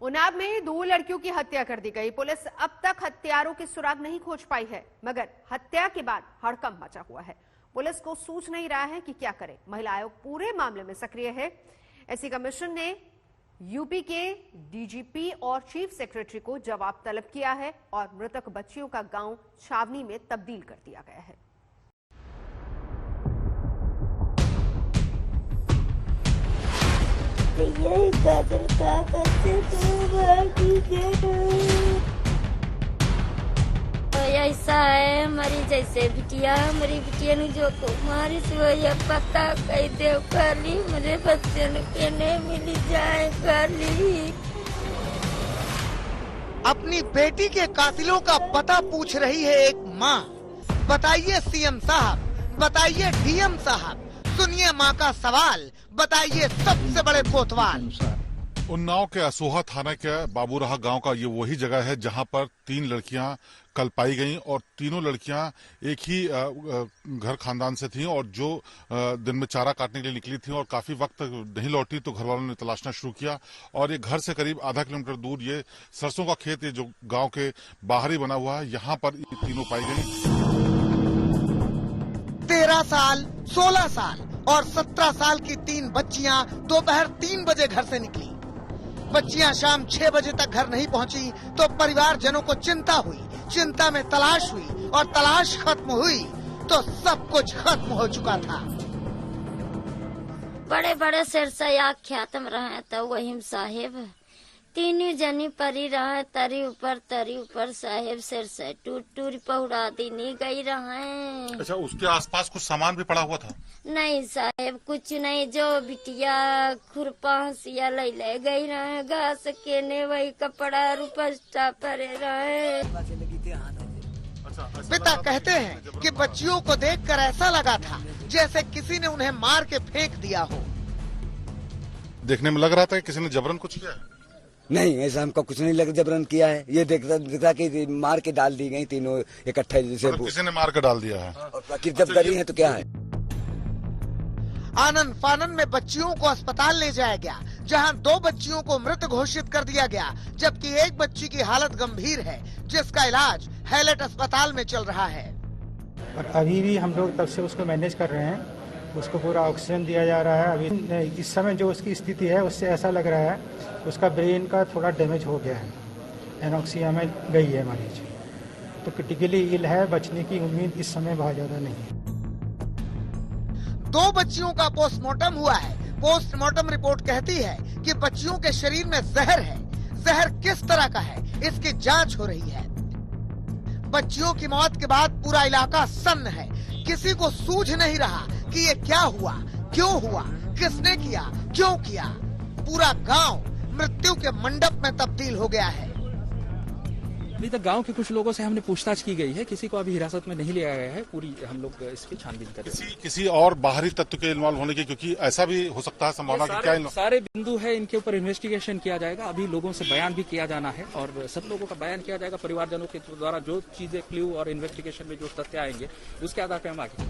उन्नाव में 2 लड़कियों की हत्या कर दी गई। पुलिस अब तक हत्यारों की सुराग नहीं खोज पाई है, मगर हत्या के बाद हड़कंप मचा हुआ है। पुलिस को सूझ नहीं रहा है कि क्या करे। महिला आयोग पूरे मामले में सक्रिय है। एससी कमीशन ने यूपी के डीजीपी और चीफ सेक्रेटरी को जवाब तलब किया है और मृतक बच्चियों का गांव छावनी में तब्दील कर दिया गया है। ऐसा है हमारी जैसे बिटिया, हमारी बिटिया ने जो को मारी वो ये पता कही दे काली मेरे बच्चे ने केने मिली जाए काली। अपनी बेटी के कातिलों का पता पूछ रही है एक माँ। बताइए सीएम साहब, बताइए डीएम साहब, सुनिए माँ का सवाल, बताइए सबसे बड़े कोतवाल। उन्नाव के असोहा थाना के बाबूराहा गांव का ये वही जगह है जहां पर 3 लड़कियां कल पाई गईं और तीनों लड़कियां एक ही घर खानदान से थीं और जो दिन में चारा काटने के लिए निकली थीं और काफी वक्त तक नहीं लौटी तो घर वालों ने तलाशना शुरू किया और ये घर से करीब आधा किलोमीटर दूर ये सरसों का खेत ये जो गांव के बाहर ही बना हुआ है, यहाँ पर तीनों पाई गई। 13 साल, 16 साल और 17 साल की 3 बच्चियां दोपहर 3 बजे घर से निकली। बच्चियां शाम 6 बजे तक घर नहीं पहुंची तो परिवारजनों को चिंता हुई। चिंता में तलाश हुई और तलाश खत्म हुई तो सब कुछ खत्म हो चुका था। बड़े बड़े सिर से ख्यातम रहे तो वही साहेब तीनों जनी परी रहा तरी ऊपर साहेब सिर से टूट पहुड़ा दी नहीं गई रहे। अच्छा, उसके आसपास कुछ सामान भी पड़ा हुआ था? नहीं साहेब कुछ नहीं, जो बिटिया खुरपा हंसिया ले गई रहे घास के ने वही कपड़ा रुपस्टा परे रहे। पिता कहते हैं कि बच्चियों को देखकर ऐसा लगा था जैसे किसी ने उन्हें मार के फेंक दिया हो। देखने में लग रहा था कि किसी ने जबरन कुछ किया। नहीं, ऐसा हमको कुछ नहीं लगा जबरन किया है। ये दिखता कि मार के डाल दी गई तीनों इकट्ठे, जैसे किसी ने मार के डाल दिया है। और जब करी है तो क्या है। आनन फानन में बच्चियों को अस्पताल ले जाया गया, जहां 2 बच्चियों को मृत घोषित कर दिया गया, जबकि एक बच्ची की हालत गंभीर है, जिसका इलाज हैलेट अस्पताल में चल रहा है। और अभी भी हम लोग तब से उसको मैनेज कर रहे हैं, उसको पूरा ऑक्सीजन दिया जा रहा है। अभी इस समय जो उसकी स्थिति है उससे ऐसा लग रहा है उसका ब्रेन का थोड़ा डैमेज हो गया है, एनोक्सिया में गई है मरीज, तो क्रिटिकली इल है। बचने की उम्मीद इस समय बहुत ज्यादा नहीं है। 2 बच्चियों का पोस्टमार्टम हुआ है। पोस्टमार्टम रिपोर्ट कहती है कि बच्चियों के शरीर में जहर है। जहर किस तरह का है इसकी जांच हो रही है। बच्चियों की मौत के बाद पूरा इलाका सन्न है। किसी को सूझ नहीं रहा कि ये क्या हुआ, क्यों हुआ, किसने किया, क्यों किया। पूरा गांव मृत्यु के मंडप में तब्दील हो गया है। अभी तक गांव के कुछ लोगों से हमने पूछताछ की गई है, किसी को अभी हिरासत में नहीं लिया गया है। पूरी हम लोग इसकी छानबीन कर रहे हैं। किसी और बाहरी तत्व के इन्वॉल्व होने की, क्योंकि ऐसा भी हो सकता है संभावना कि क्या सारे बिंदु है, इनके ऊपर इन्वेस्टिगेशन किया जाएगा। अभी लोगों से बयान भी किया जाना है और सब लोगों का बयान किया जाएगा। परिवारजनों के द्वारा जो चीजें क्लू और इन्वेस्टिगेशन में जो तथ्य आएंगे उसके आधार पर हम आगे।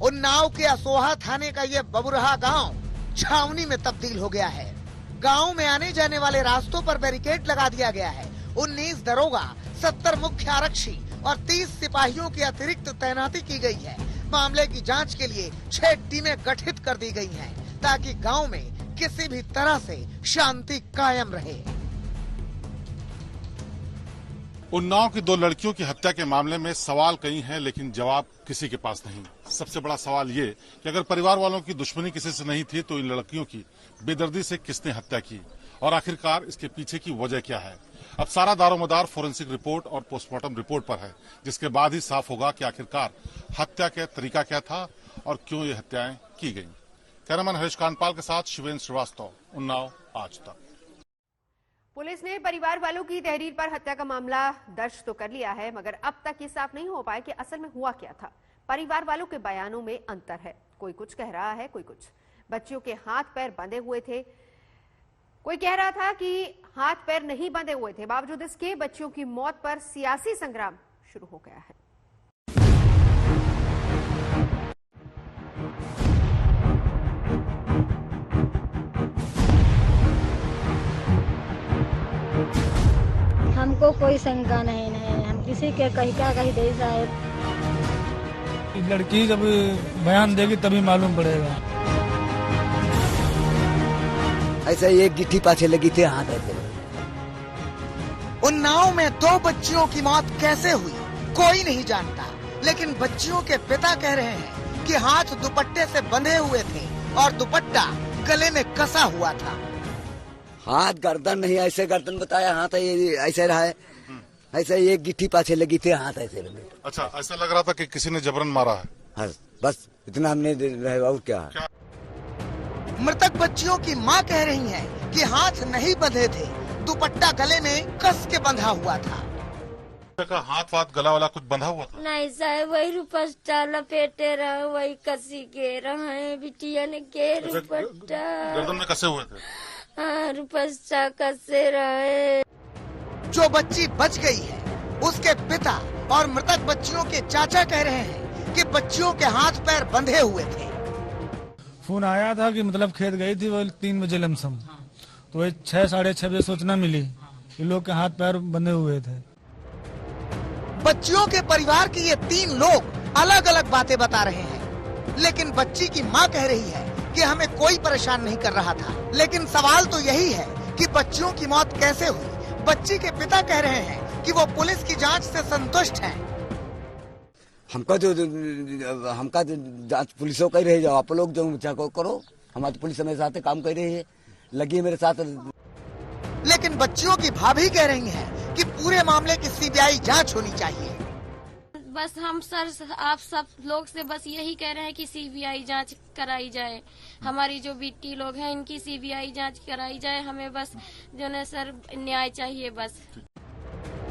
उन्नाव के असोहा थाने का ये बबुरहा गांव छावनी में तब्दील हो गया है। गांव में आने जाने वाले रास्तों पर बैरिकेड लगा दिया गया है। 19 दरोगा, 70 मुख्य आरक्षी और 30 सिपाहियों की अतिरिक्त तैनाती की गई है। मामले की जांच के लिए 6 टीमें गठित कर दी गई हैं, ताकि गांव में किसी भी तरह से शांति कायम रहे। उन्नाव की 2 लड़कियों की हत्या के मामले में सवाल कई हैं, लेकिन जवाब किसी के पास नहीं। सबसे बड़ा सवाल ये कि अगर परिवार वालों की दुश्मनी किसी से नहीं थी तो इन लड़कियों की बेदर्दी से किसने हत्या की और आखिरकार इसके पीछे की वजह क्या है। अब सारा दारोमदार फोरेंसिक रिपोर्ट और पोस्टमार्टम रिपोर्ट पर है, जिसके बाद ही साफ होगा कि आखिरकार हत्या का तरीका क्या था और क्यों ये हत्याएं की गई। कैमरामैन हरीश कांडपाल के साथ शिवेंद्र श्रीवास्तव, उन्नाव आज तक। पुलिस ने परिवार वालों की तहरीर पर हत्या का मामला दर्ज तो कर लिया है, मगर अब तक ये साफ नहीं हो पाया कि असल में हुआ क्या था। परिवार वालों के बयानों में अंतर है, कोई कुछ कह रहा है, कोई कुछ। बच्चियों के हाथ पैर बंधे हुए थे, कोई कह रहा था कि हाथ पैर नहीं बंधे हुए थे। बावजूद इसके बच्चियों की मौत पर सियासी संग्राम शुरू हो गया है। हमको कोई शंका नहीं हम किसी के कहीं दे साहब। लड़की जब बयान देगी तभी मालूम पड़ेगा। ऐसा एक गिट्टी पाछे लगी थी हाथ ऐसे। उन्नाव में 2 बच्चियों की मौत कैसे हुई कोई नहीं जानता, लेकिन बच्चियों के पिता कह रहे हैं कि हाथ दुपट्टे से बंधे हुए थे और दुपट्टा गले में कसा हुआ था। हाथ गर्दन नहीं, ऐसे गर्दन बताया, हाथ ऐसे रहा है, ऐसे एक गिट्टी पाछे लगी थी हाथ ऐसे लगे। अच्छा, ऐसा लग रहा था कि किसी ने जबरन मारा है। हाँ, बस इतना हमने और क्या। मृतक बच्चियों की मां कह रही है कि हाथ नहीं बंधे थे, दुपट्टा गले में कस के बंधा हुआ था। हाथ वाथ गला वाला कुछ बंधा हुआ था? नहीं साहब, वही रुपट्टा लपेटे रहे, वही कसी के रहे, बिटिया ने के रुपट्टा गर्दन में कसे हुए थे। हाँ, रुपट्टा कसे रहे। जो बच्ची बच गई है उसके पिता और मृतक बच्चियों के चाचा कह रहे हैं कि बच्चियों के हाथ पैर बंधे हुए थे। फोन आया था कि मतलब खेत गई थी वो 3 बजे लमसम, तो वही 6 साढ़े 6 बजे सूचना मिली कि लोग के हाथ पैर बंधे हुए थे। बच्चियों के परिवार के ये 3 लोग अलग अलग बातें बता रहे हैं, लेकिन बच्ची की मां कह रही है कि हमें कोई परेशान नहीं कर रहा था। लेकिन सवाल तो यही है कि बच्चियों की मौत कैसे हुई। बच्ची के पिता कह रहे हैं कि वो पुलिस की जांच से संतुष्ट हैं। हमका जांच पुलिसों कर रही है, आप लोग जो करो, हमारी पुलिस मेरे साथ काम कर रही है, लगी मेरे साथ। लेकिन बच्चियों की भाभी कह रही है कि पूरे मामले की सीबीआई जांच होनी चाहिए। बस हम सर आप सब लोग से बस यही कह रहे हैं कि सीबीआई जांच कराई जाए। हमारी जो बेटी लोग हैं इनकी सीबीआई जांच कराई जाए। हमें बस जो है सर न्याय चाहिए बस।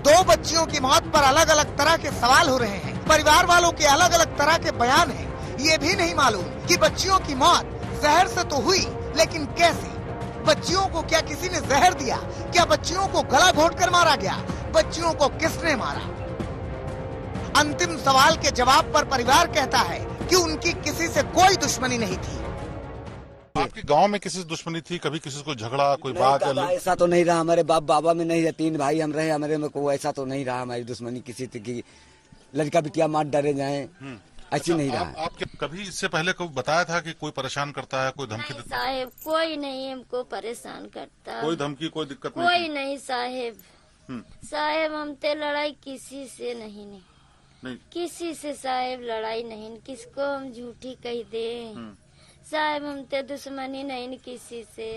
2 बच्चियों की मौत पर अलग अलग तरह के सवाल हो रहे हैं। परिवार वालों के अलग अलग तरह के बयान हैं। ये भी नहीं मालूम कि बच्चियों की मौत जहर से तो हुई, लेकिन कैसे? बच्चियों को क्या किसी ने जहर दिया? क्या बच्चियों को गला घोंटकर मारा गया? बच्चियों को किसने मारा? अंतिम सवाल के जवाब पर परिवार कहता है कि उनकी किसी से कोई दुश्मनी नहीं थी। आपके गांव में किसी से दुश्मनी थी? कभी किसी को झगड़ा, कोई बात? ऐसा तो नहीं रहा, हमारे बाप बाबा में नहीं है, 3 भाई हम रहे, हमारे में कोई ऐसा तो नहीं रहा हमारी दुश्मनी किसी की लड़का बिटिया मार डरे जाए, ऐसी नहीं रहा। आपके कभी इससे पहले कोई बताया था कि कोई परेशान करता है, कोई धमकी देता है? साहेब कोई नहीं हमको परेशान करता, कोई धमकी कोई दिक्कत कोई नहीं साहेब। साहेब हम ते लड़ाई किसी से नहीं किसी से साहेब लड़ाई नहीं, किसको हम झूठी कह दे साहेब, हम ते दुश्मनी नहीं किसी से।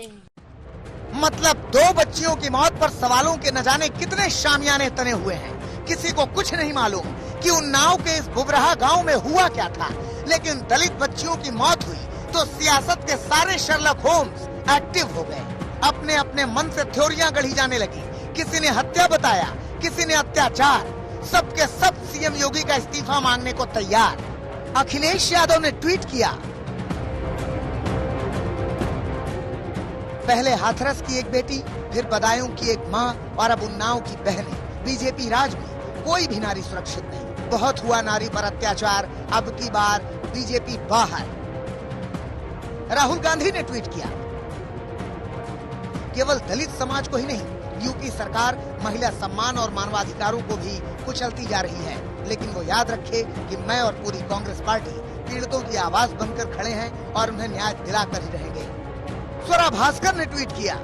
मतलब 2 बच्चियों की मौत पर सवालों के न जाने कितने शामियाने तने हुए हैं। किसी को कुछ नहीं मालूम कि उन्नाव के इस बुबराहा गांव में हुआ क्या था। लेकिन दलित बच्चियों की मौत हुई तो सियासत के सारे शर्लक होम्स एक्टिव हो गए। अपने अपने मन से थ्योरियां गढ़ी जाने लगी। किसी ने हत्या बताया, किसी ने अत्याचार। सबके सब सीएम योगी का इस्तीफा मांगने को तैयार। अखिलेश यादव ने ट्वीट किया, पहले हाथरस की एक बेटी, फिर बदायूं की एक मां और अब उन्नाव की बहनें। बीजेपी राज में कोई भी नारी सुरक्षित नहीं। बहुत हुआ नारी पर अत्याचार, अब की बार बीजेपी बाहर। राहुल गांधी ने ट्वीट किया, केवल दलित समाज को ही नहीं, यूपी सरकार महिला सम्मान और मानवाधिकारों को भी कुचलती जा रही है। लेकिन वो याद रखे कि मैं और पूरी कांग्रेस पार्टी पीड़ितों की आवाज बनकर खड़े हैं और उन्हें न्याय दिलाकर ही रहेंगे। स्वरा भास्कर ने ट्वीट किया,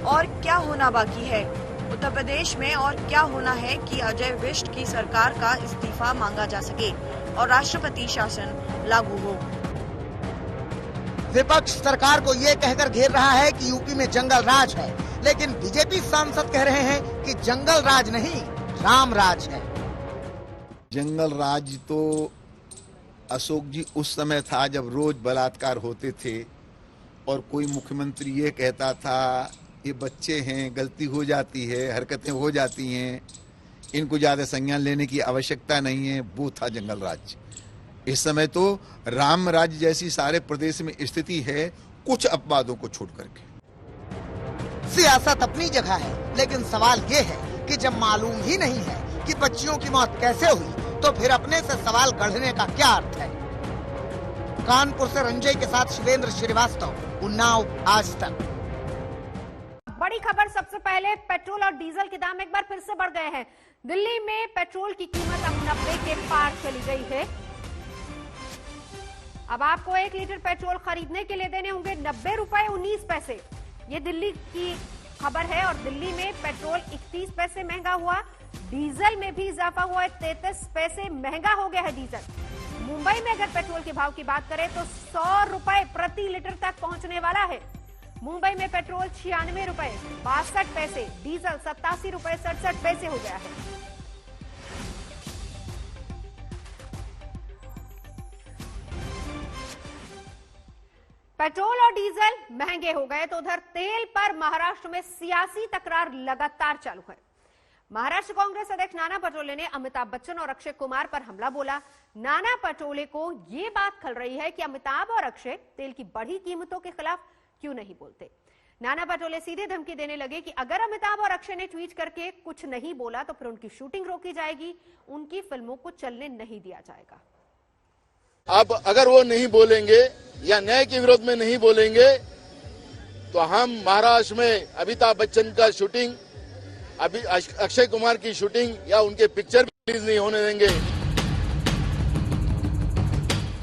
और क्या होना बाकी है उत्तर प्रदेश में, और क्या होना है कि अजय विष्ट की सरकार का इस्तीफा मांगा जा सके और राष्ट्रपति शासन लागू हो। विपक्ष सरकार को ये कहकर घेर रहा है कि यूपी में जंगल राज है, लेकिन बीजेपी सांसद कह रहे हैं कि जंगल राज नहीं, राम राज है। जंगल राज तो अशोक जी उस समय था जब रोज बलात्कार होते थे और कोई मुख्यमंत्री ये कहता था ये बच्चे हैं, गलती हो जाती है, हरकतें हो जाती हैं, इनको ज्यादा संज्ञान लेने की आवश्यकता नहीं है। वो था जंगल राज। इस समय तो राम राज्य जैसी सारे प्रदेश में स्थिति है, कुछ अपवादों को छोड़ करके। सियासत अपनी जगह है, लेकिन सवाल ये है कि जब मालूम ही नहीं है कि बच्चियों की मौत कैसे हुई, तो फिर अपने से सवाल गढ़ने का क्या अर्थ है। कानपुर से रंजय के साथ शिवेंद्र श्रीवास्तव, उन्नाव, आज तक। बड़ी बड़ी खबर सबसे पहले, पेट्रोल और डीजल के दाम एक बार फिर से बढ़ गए हैं। दिल्ली में पेट्रोल की कीमत अब 90 के पार चली गई है। अब आपको 1 लीटर पेट्रोल खरीदने के लिए देने होंगे 90 रुपए 19 पैसे। ये दिल्ली की खबर है। और दिल्ली में पेट्रोल 31 पैसे महंगा हुआ, डीजल में भी इजाफा हुआ है, 33 पैसे महंगा हो गया है डीजल। मुंबई में अगर पेट्रोल के भाव की बात करें तो 100 रुपए प्रति लीटर तक पहुंचने वाला है। मुंबई में पेट्रोल 96 रुपए 62 पैसे, डीजल 87 रुपए 67 पैसे हो गया है। पेट्रोल और डीजल महंगे हो गए तो उधर तेल पर महाराष्ट्र में सियासी तकरार लगातार चालू है। महाराष्ट्र कांग्रेस अध्यक्ष नाना पटोले ने अमिताभ बच्चन और अक्षय कुमार पर हमला बोला। नाना पटोले को यह बात खल रही है कि अमिताभ और अक्षय तेल की बढ़ी कीमतों के खिलाफ क्यों नहीं बोलते। नाना पटोले सीधे धमकी देने लगे कि अगर अमिताभ और अक्षय ने ट्वीट करके कुछ नहीं बोला तो फिर उनकी शूटिंग रोकी जाएगी, उनकी फिल्मों को चलने नहीं दिया जाएगा। अब अगर वो नहीं बोलेंगे या न्याय के विरोध में नहीं बोलेंगे तो हम महाराष्ट्र में अमिताभ बच्चन का शूटिंग, अभी अक्षय कुमार की शूटिंग या उनके पिक्चर भी रिलीज नहीं होने देंगे।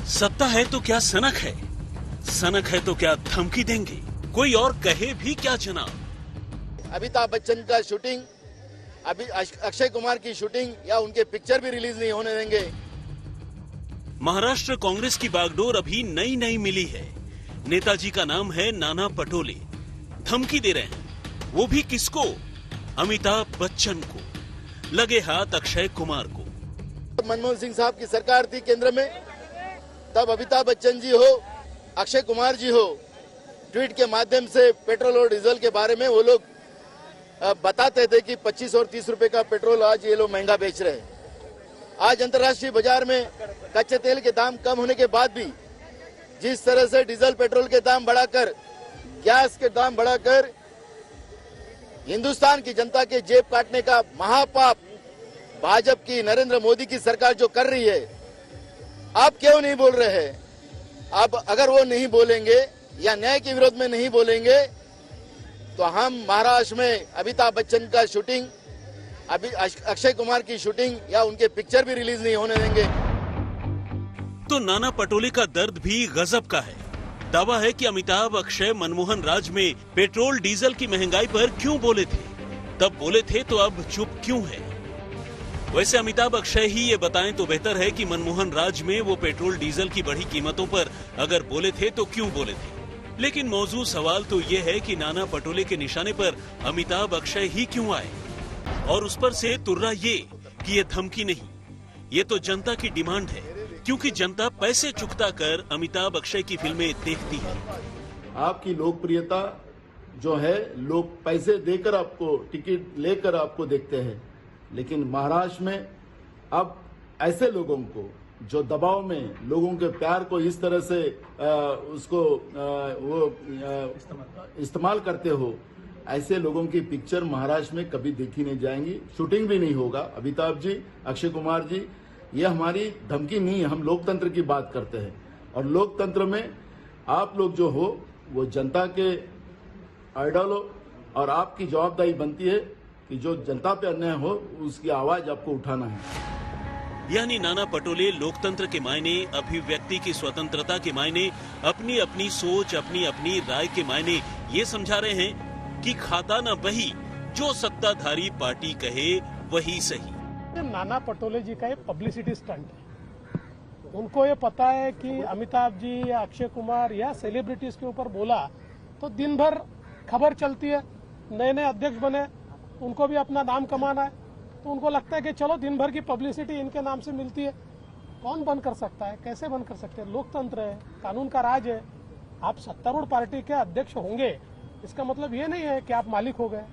सत्ता है तो क्या सनक है, सनक है तो क्या धमकी देंगे, कोई और कहे भी क्या जनाब। अमिताभ बच्चन का शूटिंग, अभी अक्षय कुमार की शूटिंग या उनके पिक्चर भी रिलीज नहीं होने देंगे। महाराष्ट्र कांग्रेस की बागडोर अभी नई नई मिली है। नेताजी का नाम है नाना पटोले, धमकी दे रहे हैं, वो भी किसको? अमिताभ बच्चन को, लगे हाथ अक्षय कुमार को। मनमोहन सिंह साहब की सरकार थी केंद्र में, तब अमिताभ बच्चन जी हो, अक्षय कुमार जी हो, ट्वीट के माध्यम से पेट्रोल और डीजल के बारे में वो लोग बताते थे कि 25 और 30 रुपए का पेट्रोल आज ये लोग महंगा बेच रहे हैं। आज अंतर्राष्ट्रीय बाजार में कच्चे तेल के दाम कम होने के बाद भी जिस तरह से डीजल पेट्रोल के दाम बढ़ाकर, गैस के दाम बढ़ाकर हिंदुस्तान की जनता के जेब काटने का महापाप भाजपा की, नरेंद्र मोदी की सरकार जो कर रही है, आप क्यों नहीं बोल रहे हैं? अब अगर वो नहीं बोलेंगे या न्याय के विरोध में नहीं बोलेंगे तो हम महाराष्ट्र में अमिताभ बच्चन का शूटिंग, अभी अक्षय कुमार की शूटिंग या उनके पिक्चर भी रिलीज नहीं होने देंगे। तो नाना पटोले का दर्द भी गजब का है। दावा है कि अमिताभ अक्षय मनमोहन राज में पेट्रोल डीजल की महंगाई पर क्यों बोले थे, तब बोले थे तो अब चुप क्यों है। वैसे अमिताभ अक्षय ही ये बताएं तो बेहतर है कि मनमोहन राज में वो पेट्रोल डीजल की बढ़ी कीमतों पर अगर बोले थे तो क्यों बोले थे। लेकिन मौजूद सवाल तो ये है कि नाना पटोले के निशाने पर अमिताभ अक्षय ही क्यों आए, और उस पर से तुर्रा ये कि ये धमकी नहीं, ये तो जनता की डिमांड है, क्योंकि जनता पैसे चुकता कर अमिताभ अक्षय की फिल्में देखती है। आपकी लोकप्रियता जो है, लोग पैसे देकर आपको, टिकट लेकर आपको देखते हैं, लेकिन महाराष्ट्र में अब ऐसे लोगों को जो दबाव में लोगों के प्यार को इस तरह से इस्तेमाल करते हो, ऐसे लोगों की पिक्चर महाराष्ट्र में कभी देखी नहीं जाएंगी, शूटिंग भी नहीं होगा। अमिताभ जी, अक्षय कुमार जी, ये हमारी धमकी नहीं है, हम लोकतंत्र की बात करते हैं, और लोकतंत्र में आप लोग जो हो वो जनता के आइडल हो, और आपकी जवाबदारी बनती है कि जो जनता पे अन्याय हो उसकी आवाज आपको उठाना है। यानी नाना पटोले लोकतंत्र के मायने, अभिव्यक्ति की स्वतंत्रता के मायने, अपनी अपनी सोच, अपनी अपनी राय के मायने ये समझा रहे हैं कि खाता न वही जो सत्ताधारी पार्टी कहे वही सही। नाना पटोले जी का ये पब्लिसिटी स्टंट है। उनको ये पता है कि अमिताभ जी या अक्षय कुमार या सेलिब्रिटीज के ऊपर बोला तो दिन भर खबर चलती है, नए नए अध्यक्ष बने, उनको भी अपना नाम कमाना है, तो उनको लगता है कि चलो दिन भर की पब्लिसिटी इनके नाम से मिलती है। कौन बंद कर सकता है, कैसे बंद कर सकते हैं? लोकतंत्र है, कानून का राज है। आप सत्तारूढ़ पार्टी के अध्यक्ष होंगे, इसका मतलब ये नहीं है कि आप मालिक हो गए।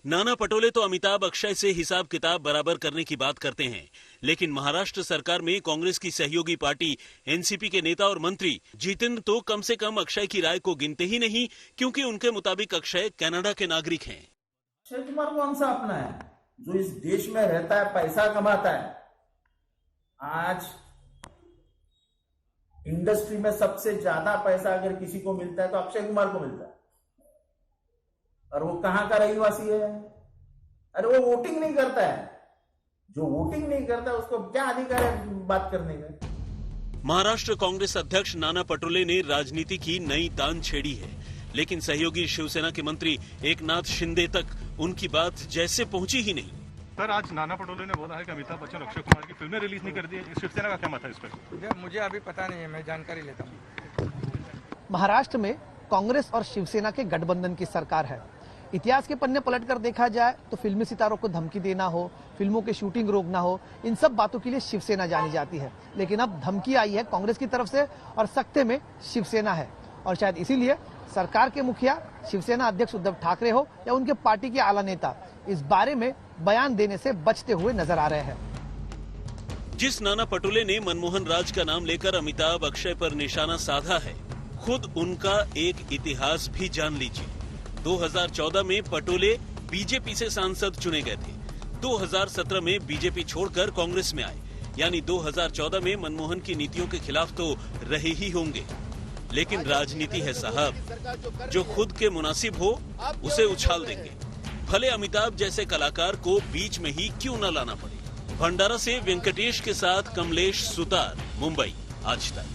नाना पटोले तो अमिताभ अक्षय से हिसाब किताब बराबर करने की बात करते हैं, लेकिन महाराष्ट्र सरकार में कांग्रेस की सहयोगी पार्टी एनसीपी के नेता और मंत्री जितेंद्र तो कम से कम अक्षय की राय को गिनते ही नहीं, क्योंकि उनके मुताबिक अक्षय कनाडा के नागरिक हैं। अक्षय कुमार कौन सा अपना है जो इस देश में रहता है, पैसा कमाता है। आज इंडस्ट्री में सबसे ज्यादा पैसा अगर किसी को मिलता है तो अक्षय कुमार को मिलता है। और वो कहाँ का रहीवासी है? अरे वो वोटिंग नहीं करता है। जो वोटिंग नहीं करता है उसको क्या अधिकार है बात करने का? महाराष्ट्र कांग्रेस अध्यक्ष नाना पटोले ने राजनीति की नई तान छेड़ी है, लेकिन सहयोगी शिवसेना के मंत्री एकनाथ शिंदे तक उनकी बात जैसे पहुंची ही नहीं। सर, आज नाना पटोले ने बोला है कि अमिताभ बच्चन अक्षय कुमार की फिल्में रिलीज नहीं कर दी है। शिवसेना का क्या मत है इस पर? मुझे अभी पता नहीं है, मैं जानकारी लेता हूँ। महाराष्ट्र में कांग्रेस और शिवसेना के गठबंधन की सरकार है। इतिहास के पन्ने पलटकर देखा जाए तो फिल्मी सितारों को धमकी देना हो, फिल्मों की शूटिंग रोकना हो, इन सब बातों के लिए शिवसेना जानी जाती है। लेकिन अब धमकी आई है कांग्रेस की तरफ से और सख्ते में शिवसेना है, और शायद इसीलिए सरकार के मुखिया शिवसेना अध्यक्ष उद्धव ठाकरे हो या उनके पार्टी के आला नेता इस बारे में बयान देने से बचते हुए नजर आ रहे हैं। जिस नाना पटोले ने मनमोहन राज का नाम लेकर अमिताभ अक्षय पर निशाना साधा है, खुद उनका एक इतिहास भी जान लीजिए। 2014 में पटोले बीजेपी से सांसद चुने गए थे। 2017 में बीजेपी छोड़कर कांग्रेस में आए, यानी 2014 में मनमोहन की नीतियों के खिलाफ तो रहे ही होंगे। लेकिन राजनीति है साहब, जो खुद के मुनासिब हो उसे उछाल देंगे, भले अमिताभ जैसे कलाकार को बीच में ही क्यों न लाना पड़े। भंडारा से वेंकटेश के साथ कमलेश सुतार, मुंबई, आज तक।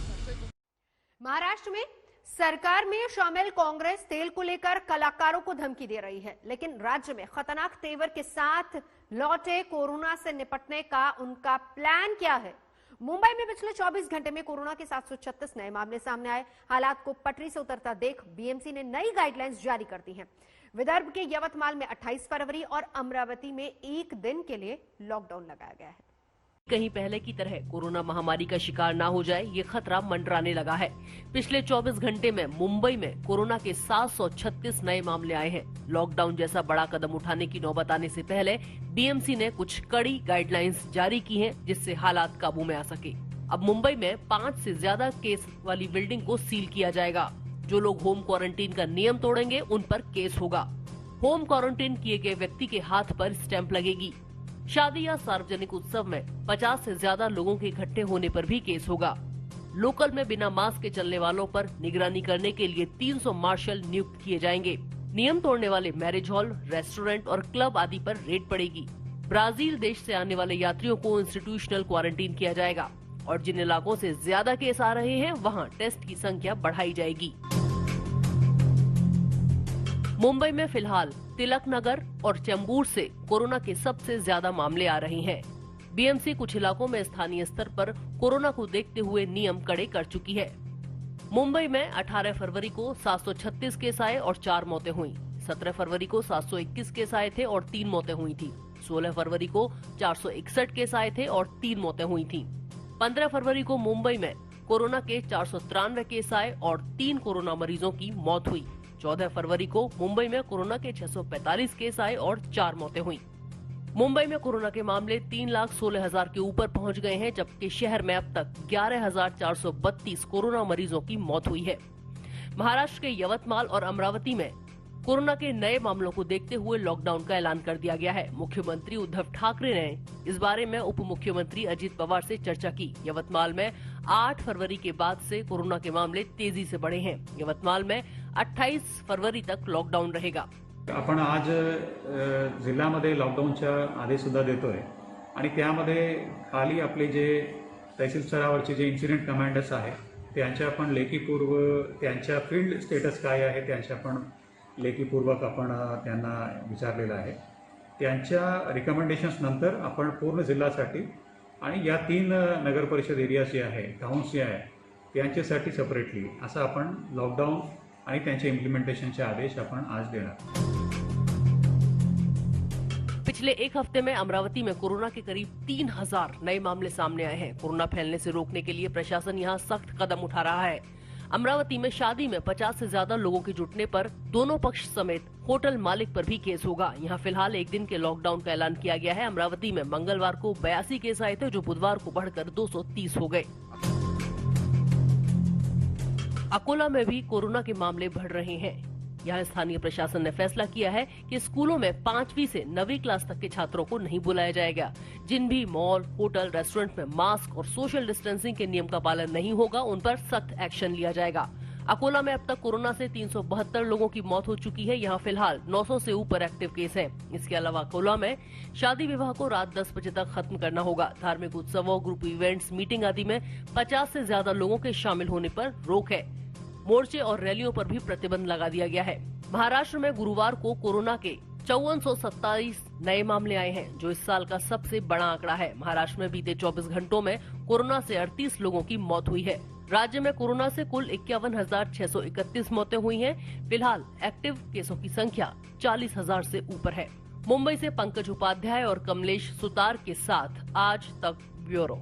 महाराष्ट्र में सरकार में शामिल कांग्रेस तेल को लेकर कलाकारों को धमकी दे रही है, लेकिन राज्य में खतरनाक तेवर के साथ लौटे कोरोना से निपटने का उनका प्लान क्या है? मुंबई में पिछले 24 घंटे में कोरोना के 736 नए मामले सामने आए। हालात को पटरी से उतरता देख बीएमसी ने नई गाइडलाइंस जारी कर दी हैं। विदर्भ के यवतमाल में 28 फरवरी और अमरावती में 1 दिन के लिए लॉकडाउन लगाया गया है। कहीं पहले की तरह कोरोना महामारी का शिकार ना हो जाए, ये खतरा मंडराने लगा है। पिछले 24 घंटे में मुंबई में कोरोना के 736 नए मामले आए हैं। लॉकडाउन जैसा बड़ा कदम उठाने की नौबत आने से पहले बीएमसी ने कुछ कड़ी गाइडलाइंस जारी की हैं, जिससे हालात काबू में आ सके। अब मुंबई में 5 से ज्यादा केस वाली बिल्डिंग को सील किया जाएगा। जो लोग होम क्वारंटीन का नियम तोड़ेंगे उन पर केस होगा। होम क्वारंटीन किए गए व्यक्ति के हाथ पर स्टैंप लगेगी। शादी या सार्वजनिक उत्सव में 50 से ज्यादा लोगों के इकट्ठे होने पर भी केस होगा। लोकल में बिना मास्क के चलने वालों पर निगरानी करने के लिए 300 मार्शल नियुक्त किए जाएंगे। नियम तोड़ने वाले मैरिज हॉल, रेस्टोरेंट और क्लब आदि पर रेड पड़ेगी। ब्राजील देश से आने वाले यात्रियों को इंस्टीट्यूशनल क्वारंटीन किया जाएगा और जिन इलाकों से ज्यादा केस आ रहे हैं वहां टेस्ट की संख्या बढ़ाई जाएगी। मुंबई में फिलहाल तिलक नगर और चेंबूर से कोरोना के सबसे ज्यादा मामले आ रहे हैं। बीएमसी कुछ इलाकों में स्थानीय स्तर पर कोरोना को देखते हुए नियम कड़े कर चुकी है। मुंबई में 18 फरवरी को 736 केस आए और 4 मौतें हुई। 17 फरवरी को 721 केस आए थे और 3 मौतें हुई थी। 16 फरवरी को 461 केस आए थे और 3 मौतें हुई थी। 15 फरवरी को मुंबई में कोरोना के 493 केस आए और 3 कोरोना मरीजों की मौत हुई। 14 फरवरी को मुंबई में कोरोना के 645 केस आए और 4 मौतें हुई। मुंबई में कोरोना के मामले 3,16,000 के ऊपर पहुंच गए हैं, जबकि शहर में अब तक 11,432 कोरोना मरीजों की मौत हुई है। महाराष्ट्र के यवतमाल और अमरावती में कोरोना के नए मामलों को देखते हुए लॉकडाउन का ऐलान कर दिया गया है। मुख्यमंत्री उद्धव ठाकरे ने इस बारे में उप मुख्यमंत्री अजित पवार से चर्चा की। यवतमाल में 8 फरवरी के बाद से कोरोना के मामले तेजी से बढ़े हैं। यवतमाल में 28 फरवरी तक लॉकडाऊन रहेगा। आपण आज जिल्ह्यामध्ये लॉकडाऊनचा आदेश सुद्धा देतोय आणि त्यामध्ये खाली आपले जे तहसील स्तरावरचे जे इन्सिडेंट कमांडर्स आहेत त्यांच्या आपण लेखीपूर्व त्यांच्या फील्ड स्टेटस काय आहे त्यांच्या आपण लेखीपूर्वक आपण त्यांना विचारलेलं आहे। त्यांच्या रिकमेंडेशन्स नंतर आपण पूर्ण जिल्ह्यासाठी आणि या 3 नगर परिषद एरियाज जे आहे टाउन्स जे आहे त्यांच्यासाठी सेपरेटली असं आपण लॉकडाऊन आणि त्यांचे इम्प्लिमेंटेशनचे आदेश आपण आज देणार। पिछले एक हफ्ते में अमरावती में कोरोना के करीब 3,000 नए मामले सामने आए हैं। कोरोना फैलने से रोकने के लिए प्रशासन यहां सख्त कदम उठा रहा है। अमरावती में शादी में 50 से ज्यादा लोगों के जुटने पर दोनों पक्ष समेत होटल मालिक पर भी केस होगा। यहां फिलहाल 1 दिन के लॉकडाउन का ऐलान किया गया है। अमरावती में मंगलवार को 82 केस आए थे, जो बुधवार को बढ़कर 230 हो गए। अकोला में भी कोरोना के मामले बढ़ रहे हैं। यहाँ स्थानीय प्रशासन ने फैसला किया है कि स्कूलों में 5वीं से 9वीं क्लास तक के छात्रों को नहीं बुलाया जाएगा। जिन भी मॉल, होटल, रेस्टोरेंट में मास्क और सोशल डिस्टेंसिंग के नियम का पालन नहीं होगा, उन पर सख्त एक्शन लिया जाएगा। अकोला में अब तक कोरोना से 372 लोगों की मौत हो चुकी है। यहाँ फिलहाल 900 से ऊपर एक्टिव केस हैं। इसके अलावा अकोला में शादी विवाह को रात 10 बजे तक खत्म करना होगा। धार्मिक उत्सवों, ग्रुप इवेंट्स, मीटिंग आदि में 50 से ज्यादा लोगों के शामिल होने पर रोक है। मोर्चे और रैलियों पर भी प्रतिबंध लगा दिया गया है। महाराष्ट्र में गुरुवार को कोरोना के 5427 नए मामले आए हैं, जो इस साल का सबसे बड़ा आंकड़ा है। महाराष्ट्र में बीते 24 घंटों में कोरोना से 38 लोगों की मौत हुई है। राज्य में कोरोना से कुल 51,631 मौतें हुई हैं। फिलहाल एक्टिव केसों की संख्या 40,000 से ऊपर है। मुंबई से पंकज उपाध्याय और कमलेश सुतार के साथ आज तक ब्यूरो।